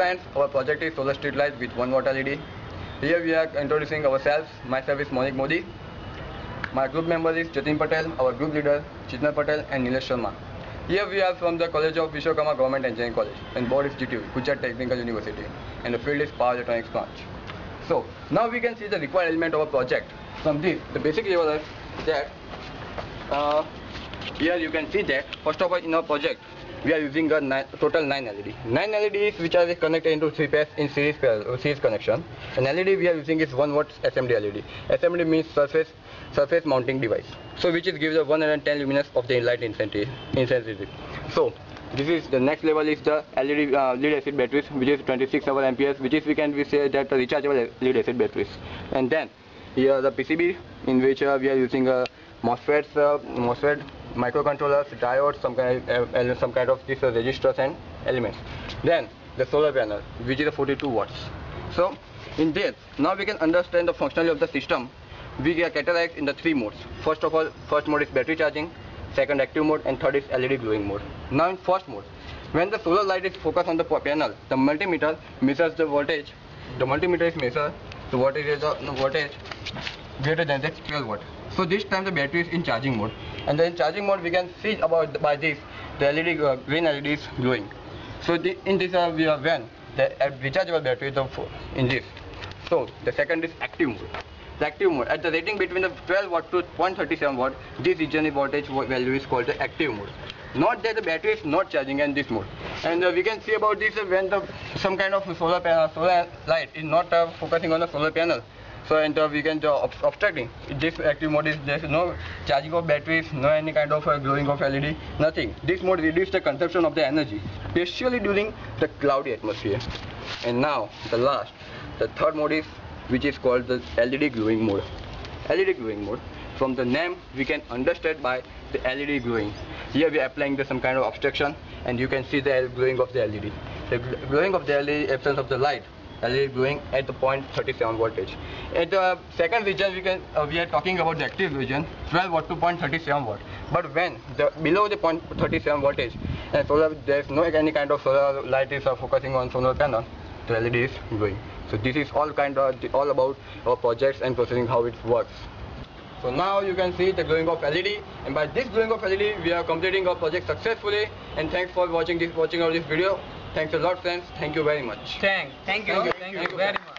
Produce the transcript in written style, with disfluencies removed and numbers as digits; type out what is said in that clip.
friends, our project is solar street light with 1 watt LED. Here we are introducing ourselves. Myself is Monik Modi. My group member is Jatin Patel, our group leader Chitna Patel and Nilesh Sharma. Here we are from the College of Vishwakarma Government Engineering College, and board is GTU, Gujarat Technical University, and the field is Power Electronics branch. So now we can see the required element of a project. From this, the basic level is that here you can see that first of all in our project we are using a total 9 LED. 9 LEDs which are connected into 3 pairs in series connection. An LED we are using is 1 watt SMD LED. SMD means surface mounting device. So which is gives a 110 luminance of the light intensity. So this is the next level is the LED lead acid batteries, which is 26 hour amperes, which is we say that the rechargeable lead acid batteries. And then here the PCB in which we are using a MOSFET, microcontrollers, diodes, some kind of these resistors and elements. Then the solar panel, which is 42 watts. So in this, now we can understand the functionality of the system. We are categorized in the 3 modes. First of all, first mode is battery charging, second active mode, and third is LED glowing mode. Now in first mode, when the solar light is focused on the panel, the multimeter measures the voltage. The multimeter is measure the voltage greater than 12 watt. So this time the battery is in charging mode, and then in charging mode we can see about by this the LED green LED is glowing. So in this we are when the rechargeable battery is in this. So the second is active mode. The active mode at the rating between the 12 watt to 0.37 watt, this region of voltage value is called the active mode. Not that the battery is not charging in this mode. And we can see about this when some kind of solar light is not focusing on the solar panel. So we can obstructing. This active mode is there is no charging of batteries, no any kind of glowing of LED, nothing. This mode reduces the consumption of the energy, especially during the cloudy atmosphere. And now the third mode is which is called the LED glowing mode. LED glowing mode. From the name we can understand by the LED glowing. Here we are applying some kind of obstruction, and you can see the glowing of the LED. The glowing of the LED, absence of the light. LED glowing at the 0.37 voltage. At the second region we are talking about the active region, 12 watt to 0.37 watt. But when below the 0.37 voltage and solar, there is no any kind of solar light is focusing on solar panel, the LED is glowing. So this is all about our projects and processing how it works. So now you can see the glowing of LED, and by this glowing of LED we are completing our project successfully. And thanks for watching all this video. Thanks a lot, friends. Thank you very much. Thank you very much.